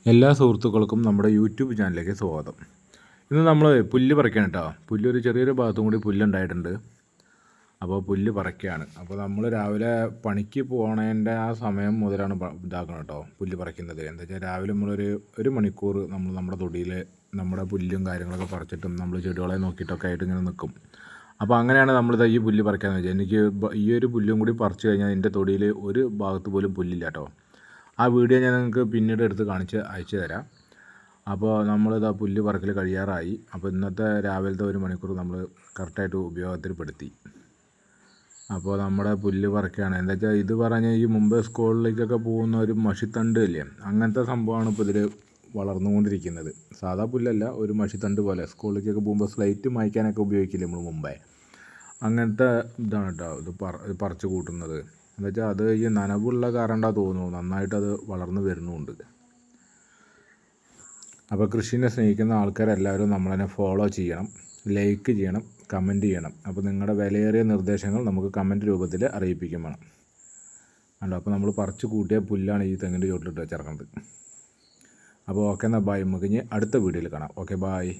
എല്ലാ സുഹൃത്തുക്കൾക്കും നമ്മുടെ യൂട്യൂബ് ചാനലിലേക്ക് സ്വാഗതം. ഇന്ന് നമ്മൾ പുല്ല് പറിക്കുകയാണ് കേട്ടോ. പുല്ലൊരു ചെറിയൊരു ഭാഗത്തും കൂടി പുല്ലുണ്ടായിട്ടുണ്ട്. അപ്പോൾ പുല്ല് പറിക്കുകയാണ്. അപ്പോൾ നമ്മൾ രാവിലെ പണിക്ക് പോകണതിൻ്റെ ആ സമയം മുതലാണ് ഇതാക്കണം കേട്ടോ പുല്ല് പറിക്കുന്നത്. എന്താ വെച്ചാൽ രാവിലെ ഒരു മണിക്കൂർ നമ്മൾ നമ്മുടെ തൊടിയിൽ നമ്മുടെ പുല്ലും കാര്യങ്ങളൊക്കെ പറിച്ചിട്ടും നമ്മൾ ചെടികളെ നോക്കിയിട്ടൊക്കെ ആയിട്ട് ഇങ്ങനെ നിൽക്കും. അപ്പോൾ അങ്ങനെയാണ് നമ്മളിത് ഈ പുല്ല് പറിക്കാമെന്ന് വെച്ചാൽ എനിക്ക് ഈ ഒരു പുല്ലും കൂടി പറിച്ച് കഴിഞ്ഞാൽ എൻ്റെ തൊടിയിൽ ഒരു ഭാഗത്ത് പോലും പുല്ലില്ല കേട്ടോ. ആ വീഡിയോ ഞാൻ നിങ്ങൾക്ക് പിന്നീട് എടുത്ത് അയച്ചു തരാം. അപ്പോൾ നമ്മളിതാ പുല്ല് പറിക്കൽ കഴിയാറായി. അപ്പോൾ ഇന്നത്തെ രാവിലത്തെ ഒരു മണിക്കൂർ നമ്മൾ കറക്റ്റായിട്ട് ഉപയോഗത്തിൽപ്പെടുത്തി. അപ്പോൾ നമ്മുടെ പുല്ല് പറിക്കുകയാണ്. എന്താ വെച്ചാൽ ഇത് പറഞ്ഞാൽ ഈ മുമ്പ് സ്കൂളിലേക്കൊക്കെ പോകുന്ന ഒരു മഷിത്തണ്ട് ഇല്ലേ, അങ്ങനത്തെ സംഭവമാണ് ഇപ്പോൾ ഇതിൽ വളർന്നുകൊണ്ടിരിക്കുന്നത്. സാധാ പുല്ലല്ല, ഒരു മഷിത്തണ്ട് പോലെ സ്കൂളിലേക്കൊക്കെ പോകുമ്പോൾ സ്ലേറ്റ് മായ്ക്കാനൊക്കെ ഉപയോഗിക്കില്ലേ നമ്മൾ മുമ്പേ, അങ്ങനത്തെ ഇതാണ് കേട്ടോ ഇത് പറിച്ച് കൂട്ടുന്നത്. എന്ന് വെച്ചാൽ അത് ഈ നനവുള്ള കാരണമാ തോന്നുന്നു നന്നായിട്ടത് വളർന്നു വരുന്നുമുണ്ട്. അപ്പോൾ കൃഷിനെ സ്നേഹിക്കുന്ന ആൾക്കാരെല്ലാവരും നമ്മളതിനെ ഫോളോ ചെയ്യണം, ലൈക്ക് ചെയ്യണം, കമൻറ്റ് ചെയ്യണം. അപ്പോൾ നിങ്ങളുടെ വിലയേറിയ നിർദ്ദേശങ്ങൾ നമുക്ക് കമൻറ്റ് രൂപത്തിൽ അറിയിപ്പിക്കും വേണം. കണ്ടോ, അപ്പോൾ നമ്മൾ പറിച്ച് കൂട്ടിയ പുല്ലാണ് ഈ തെങ്ങിൻ്റെ ചുവട്ടിലിട്ട് വെച്ചിറങ്ങുന്നത്. അപ്പോൾ ഓക്കെ, എന്നാൽ ബായ്. നമുക്ക് ഇനി അടുത്ത വീഡിയോയിൽ കാണാം. Okay, bye.